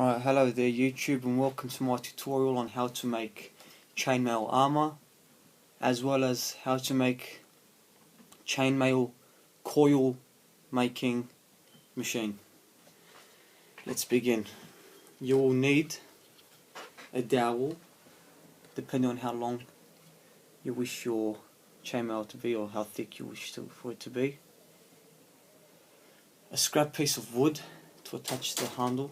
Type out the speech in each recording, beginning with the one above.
Alright, hello there YouTube, and welcome to my tutorial on how to make chainmail armor, as well as how to make chainmail coil making machine. Let's begin. You will need a dowel, depending on how long you wish your chainmail to be or how thick you wish for it to be. A scrap piece of wood to attach the handle.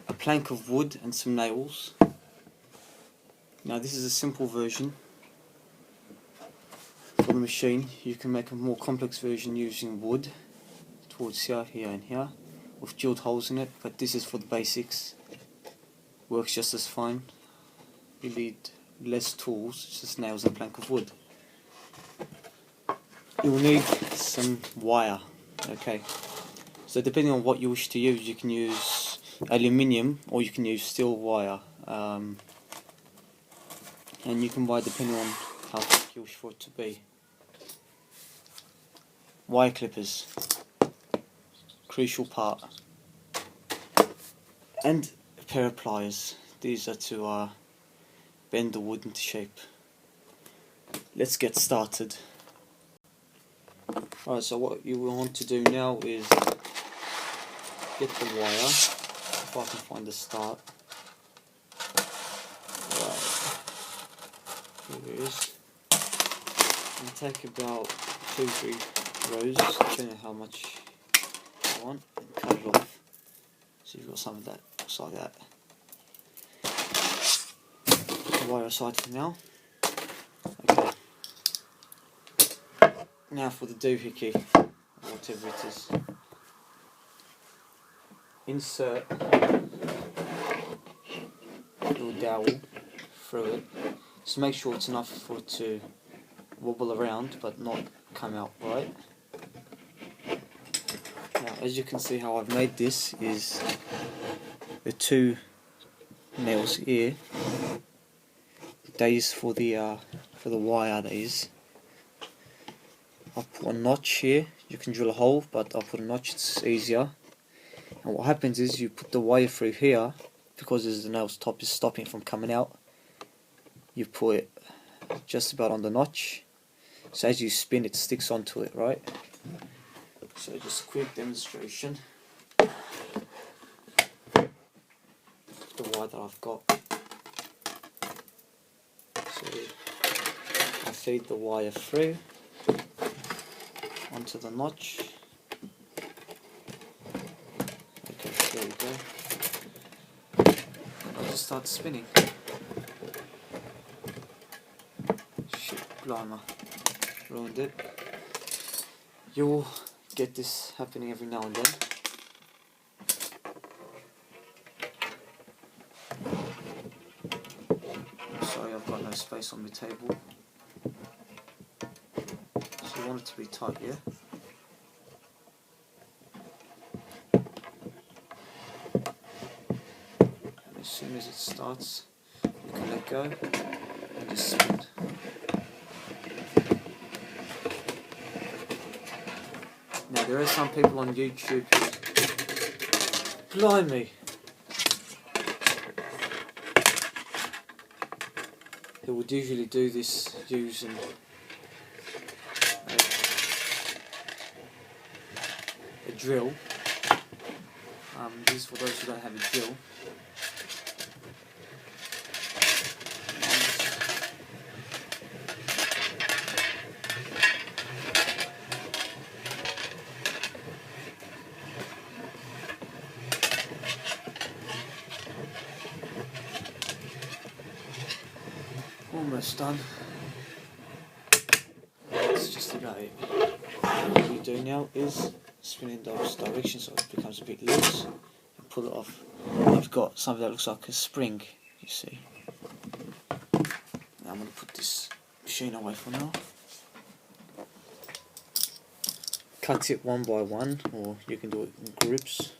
A plank of wood and some nails. Now this is a simple version for the machine. You can make a more complex version using wood towards here, and here, with drilled holes in it, but this is for the basics. Works just as fine. You need less tools, just nails and a plank of wood. You will need some wire. Okay, so depending on what you wish to use, you can use aluminium or you can use steel wire, and you can buy depending on how thick you wish for it to be. Wire clippers, crucial part, and a pair of pliers. These are to bend the wood into shape. Let's get started. Alright, so what you will want to do now is get the wire, if I can find the start. Right, here it is. And take about 2-3 rows, depending on how much you want, and cut it off. So you've got some of that, looks like that. Put the wire aside for now. Okay. Now for the doohickey, or whatever it is. Insert your dowel through it. Just make sure it's enough for it to wobble around but not come out right. Now as you can see, how I've made this is the two nails here. That is for the wire, that is. I'll put a notch here. You can drill a hole, but I'll put a notch, it's easier. And what happens is you put the wire through here, because the nail's top is stopping it from coming out. You put it just about on the notch, so as you spin it sticks onto it, right? So just a quick demonstration. The wire that I've got. So I feed the wire through onto the notch. Okay, there we go. And I'll just start spinning. Shit, blimey, ruined it. You'll get this happening every now and then. Sorry, I've got no space on my table. So you want it to be tight, yeah? And as soon as it starts, you can let go and just spin. Now there are some people on YouTube, blimey, who would usually do this using a drill. This is for those who don't have a drill. Almost done. That's just about it. What you do now is spin in those directions so it becomes a bit loose and pull it off. You've got something that looks like a spring, you see. Now I'm going to put this machine away for now. Cut it one by one, or you can do it in groups.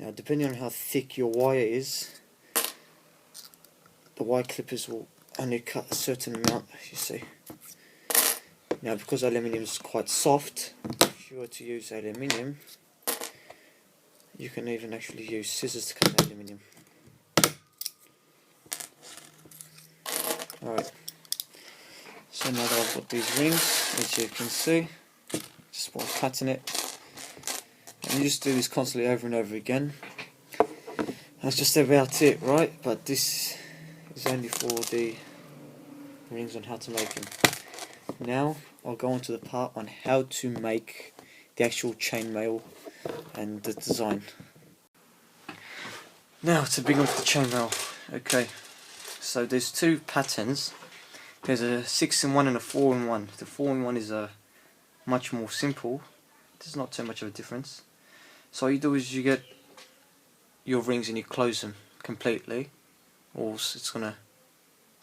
Now, depending on how thick your wire is, the wire clippers will only cut a certain amount, you see. Now, because aluminium is quite soft, if you were to use aluminium, you can even actually use scissors to cut the aluminium. Alright, so now that I've got these rings, as you can see, just while cutting it, and you just do this constantly over and over again. That's just about it, right? But this is only for the rings on how to make them. Now I'll go on to the part on how to make the actual chainmail and the design. Now to begin with the chainmail. Okay, so there's two patterns. There's a 6-in-1 and a 4-in-1. The 4-in-1 is much more simple. There's not too much of a difference. So all you do is you get your rings and you close them completely, or else it's gonna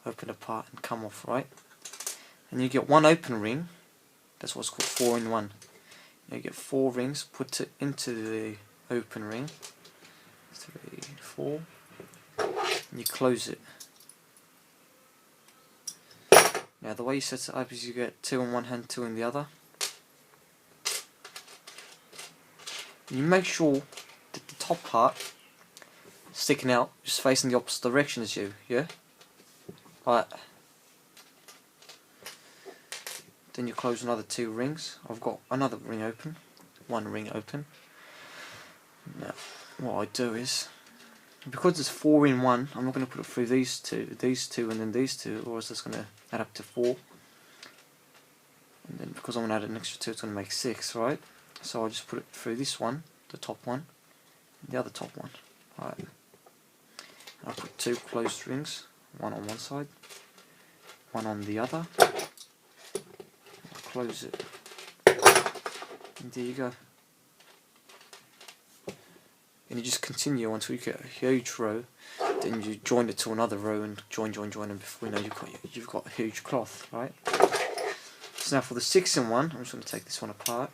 open apart and come off, right? And you get one open ring. That's what's called 4-in-1. You get 4 rings, put it into the open ring. 3, 4. And you close it. Now the way you set it up is you get 2 in one hand, 2 in the other. You make sure that the top part sticking out, just facing the opposite direction as you, yeah? Right. Then you close another 2 rings. I've got another ring open, 1 ring open. Now, what I do is, because it's 4-in-1, I'm not going to put it through these two, and then these 2, or else it's going to add up to 4. And then because I'm going to add an extra 2, it's going to make 6, right? So I'll just put it through this one, the top one, and the other top one. Right. I'll put 2 closed rings, 1 on one side, 1 on the other. I'll close it. And there you go. And you just continue until you get a huge row. Then you join it to another row and join, and before you know you've got a huge cloth, right? So now for the 6-in-1, I'm just going to take this one apart.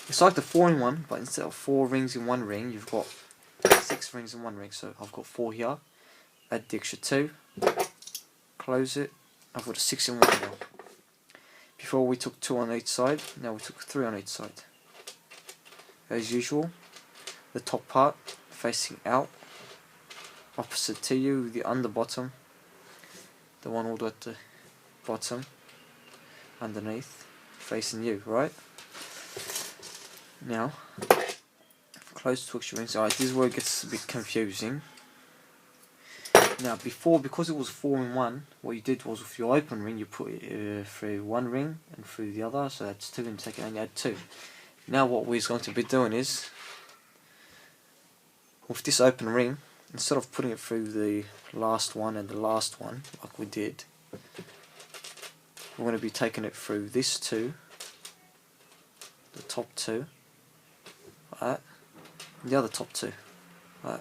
It's like the 4-in-1, but instead of 4 rings in 1 ring, you've got 6 rings in 1 ring. So I've got 4 here. Add the extra 2. Close it. I've got a 6-in-1 now. Before we took 2 on each side. Now we took 3 on each side. As usual, the top part facing out, opposite to you, the under bottom, the one all the way at the bottom, underneath, facing you, right? Now, close to extra rings. Alright, this is where it gets a bit confusing. Now, before, because it was 4-in-1, what you did was with your open ring, you put it through 1 ring and through the other, so that's 2, and take it and you add 2. Now, what we're going to be doing is, with this open ring, instead of putting it through the last one and the last one, like we did, we're going to be taking it through this 2, the top 2, right, and the other top 2, right.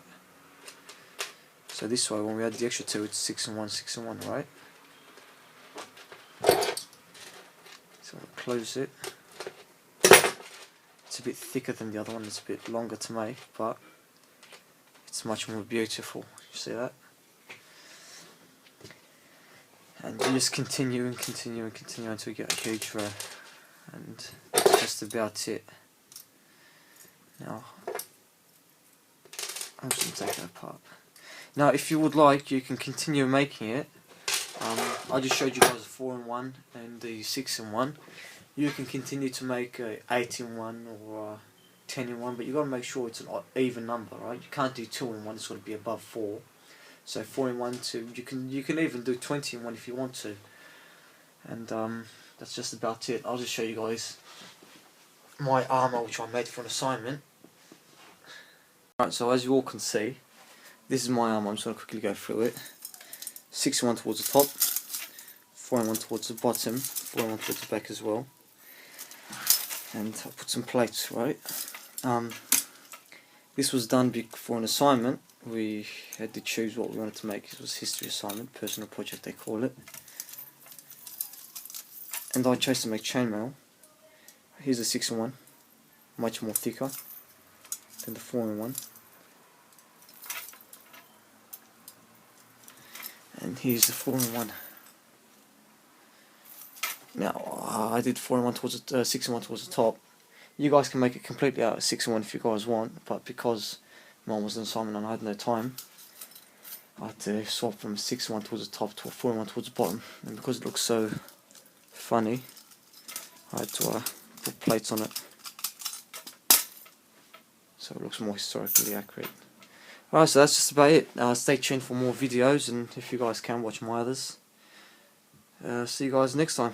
So this way, when we add the extra 2, it's 6-in-1, 6-in-1, right? So we'll close it. It's a bit thicker than the other one, it's a bit longer to make, but it's much more beautiful. You see that? And you just continue and continue and continue until you get a huge row. And that's just about it. Now, I'm just going to take that apart. Now, if you would like, you can continue making it. I just showed you guys a 4-in-1 and the 6-in-1. You can continue to make a 8-in-1 or 10-in-1, but you've got to make sure it's an even number, right? You can't do 2-in-1, it's got to be above 4. So 4-in-1, 2, you can even do 20-in-1 if you want to. And that's just about it. I'll just show you guys my armour, which I made for an assignment. Right, so as you all can see, this is my armour. I'm just going to quickly go through it. 6-in-1 towards the top, 4-in-1 towards the bottom, 4-in-1 towards the back as well. And I'll put some plates, right? This was done for an assignment. We had to choose what we wanted to make. It was a history assignment, personal project they call it. And I chose to make chainmail. Here's a 6-in-1, much more thicker. than the 4-in-1. And here's the 4-in-1. Now I did 4-in-1 towards the 6-in-1 towards the top. You guys can make it completely out of 6-in-1 if you guys want, but because mine was an assignment and I had no time, I had to swap from 6-in-1 towards the top to a 4-in-1 towards the bottom. And because it looks so funny, I had to put plates on it so it looks more historically accurate. Alright, so that's just about it. Stay tuned for more videos, and if you guys can, watch my others. See you guys next time.